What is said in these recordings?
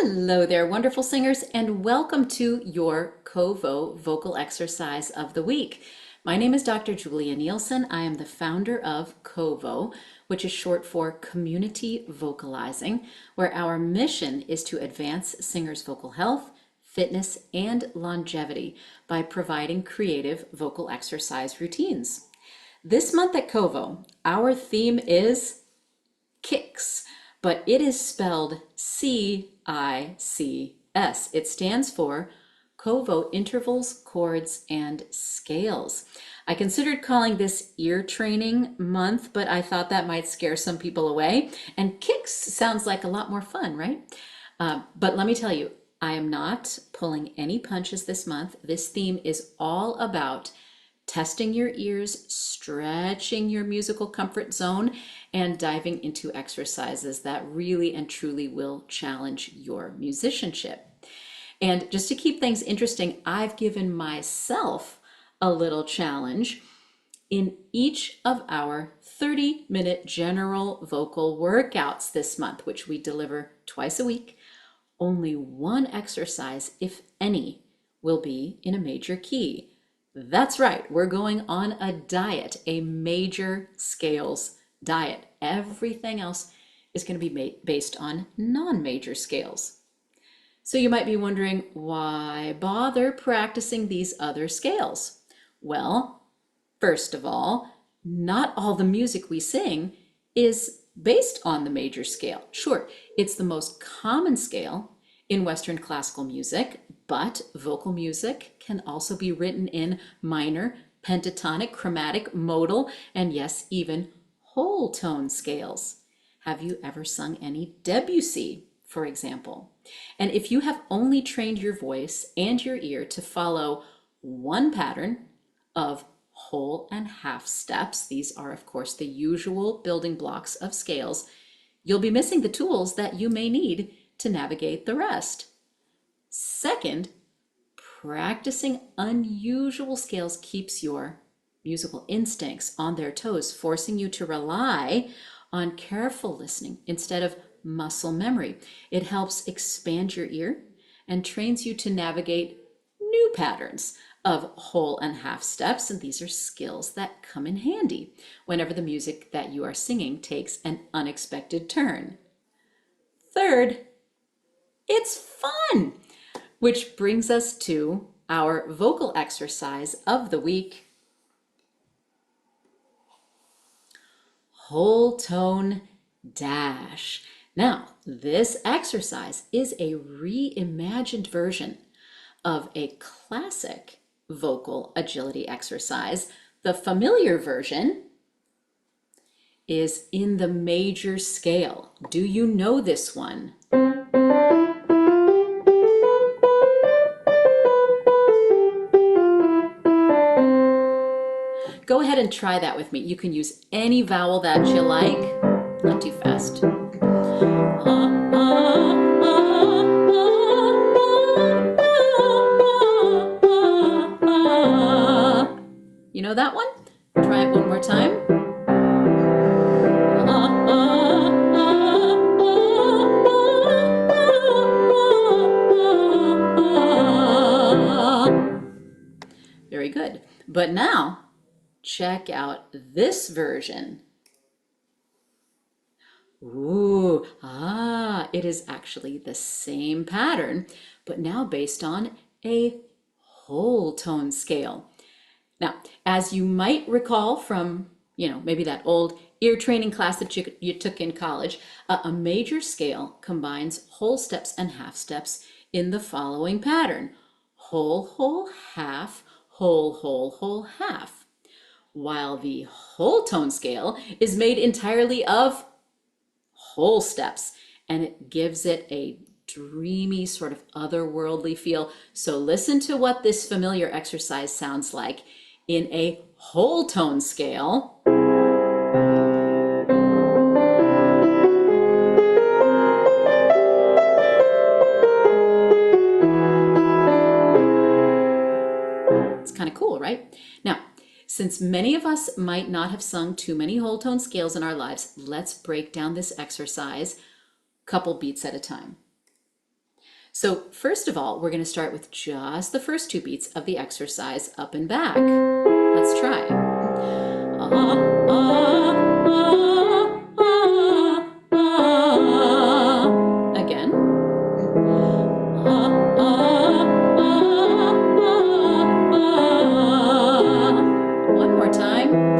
Hello there, wonderful singers, and welcome to your Kovo vocal exercise of the week. My name is Dr. Julia Nielsen. I am the founder of Kovo, which is short for Community Vocalizing, where our mission is to advance singers' vocal health, fitness, and longevity by providing creative vocal exercise routines. This month at Kovo, our theme is kicks, but it is spelled C-I-C-S. It stands for Kovo Intervals, Chords, and Scales. I considered calling this ear training month, but I thought that might scare some people away. And kicks sounds like a lot more fun, right? But let me tell you, I am not pulling any punches this month. This theme is all about testing your ears, stretching your musical comfort zone, and diving into exercises that really and truly will challenge your musicianship. And just to keep things interesting, I've given myself a little challenge. In each of our 30-minute general vocal workouts this month, which we deliver twice a week, only one exercise, if any, will be in a major key. That's right, we're going on a diet, a major scales diet. Everything else is going to be based on non-major scales. So you might be wondering, why bother practicing these other scales? Well, first of all, not all the music we sing is based on the major scale. Sure, it's the most common scale in Western classical music, but vocal music can also be written in minor, pentatonic, chromatic, modal, and yes, even whole tone scales. Have you ever sung any Debussy, for example? And if you have only trained your voice and your ear to follow one pattern of whole and half steps, these are of course the usual building blocks of scales, you'll be missing the tools that you may need to navigate the rest. Second, practicing unusual scales keeps your musical instincts on their toes, forcing you to rely on careful listening instead of muscle memory. It helps expand your ear and trains you to navigate new patterns of whole and half steps, and these are skills that come in handy whenever the music that you are singing takes an unexpected turn. Third, it's fun, which brings us to our vocal exercise of the week, whole tone dash. Now, this exercise is a reimagined version of a classic vocal agility exercise. The familiar version is in the major scale. Do you know this one? Go ahead and try that with me. You can use any vowel that you like. Not too fast. You know that one? Try it one more time. Very good. But now, check out this version. Ooh, it is actually the same pattern, but now based on a whole tone scale. Now, as you might recall from, maybe that old ear training class that you took in college, a major scale combines whole steps and half steps in the following pattern: whole, whole, half, whole, whole, whole, half. While the whole tone scale is made entirely of whole steps, and it gives it a dreamy, sort of otherworldly feel. So listen to what this familiar exercise sounds like in a whole tone scale. It's kind of cool, right? Now, since many of us might not have sung too many whole tone scales in our lives, let's break down this exercise a couple beats at a time. So first of all, we're going to start with just the first two beats of the exercise, up and back. Let's try. Again. One more time.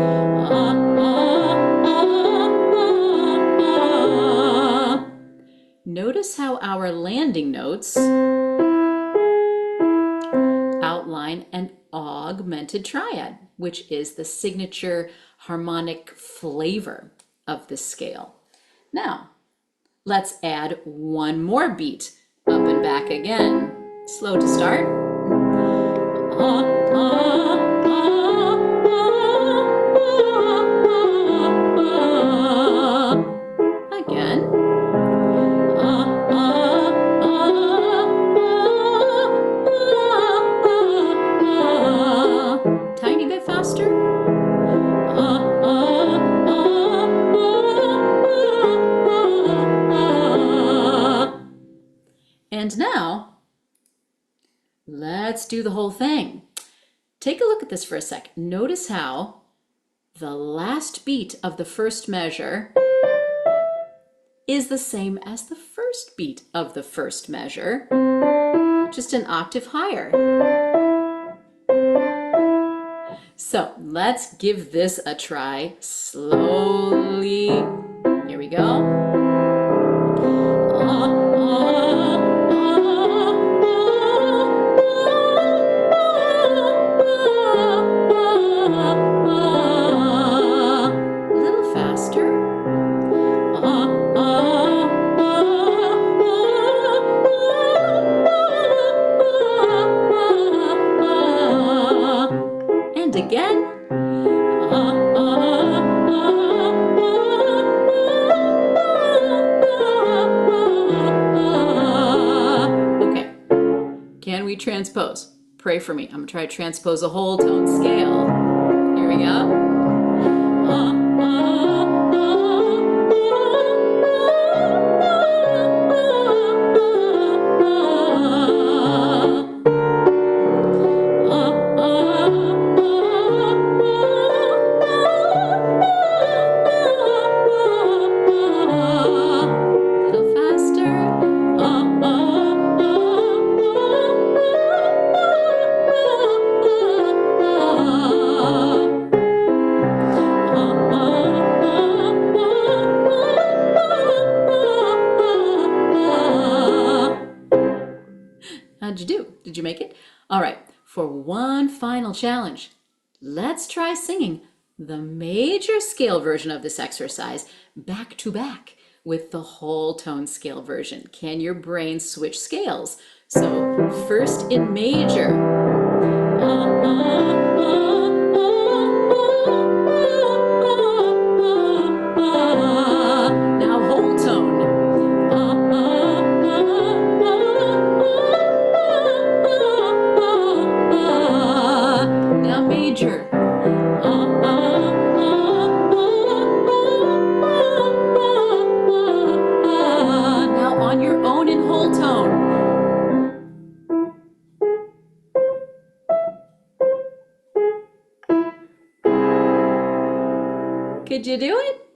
Notice how our landing notes outline an augmented triad, which is the signature harmonic flavor of this scale. Now, let's add one more beat, up and back again. Slow to start. Again. Tiny bit faster. And now, let's do the whole thing. Take a look at this for a sec. Notice how the last beat of the first measure is the same as the first beat of the first measure, just an octave higher. So let's give this a try slowly. Here we go. A little faster. And again. Okay, can we transpose? Pray for me. I'm gonna try to transpose a whole tone scale. Here we go. How'd you do? Did you make it? All right, for one final challenge, let's try singing the major scale version of this exercise back to back with the whole tone scale version. Can your brain switch scales? So first in major. Now whole tone. Now major. Now on your own in whole tone. Could you do it?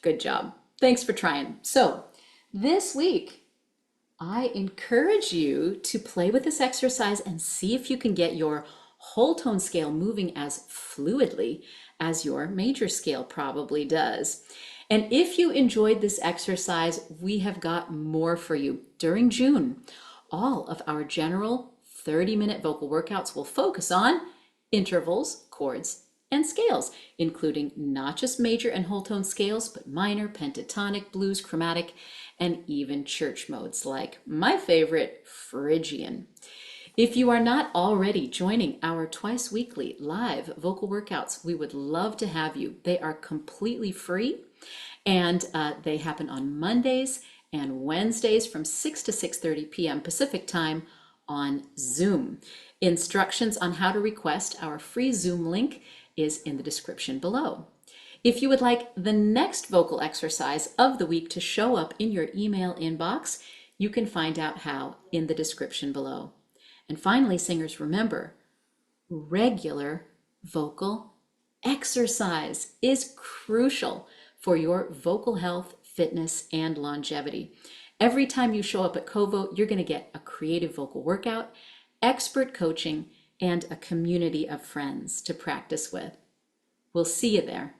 Good job. Thanks for trying. So this week, I encourage you to play with this exercise and see if you can get your whole tone scale moving as fluidly as your major scale probably does. And if you enjoyed this exercise, we have got more for you. During June, all of our general 30-minute vocal workouts will focus on intervals, chords, and scales, including not just major and whole tone scales, but minor, pentatonic, blues, chromatic, and even church modes like my favorite, Phrygian. If you are not already joining our twice weekly live vocal workouts, we would love to have you. They are completely free, and they happen on Mondays and Wednesdays from 6 to 6:30 p.m. Pacific time on Zoom. Instructions on how to request our free Zoom link is in the description below. If you would like the next vocal exercise of the week to show up in your email inbox, You can find out how in the description below. And finally, singers, remember, regular vocal exercise is crucial for your vocal health, fitness, and longevity. Every time you show up at CoVote, you're going to get a creative vocal workout, expert coaching, and a community of friends to practice with. We'll see you there.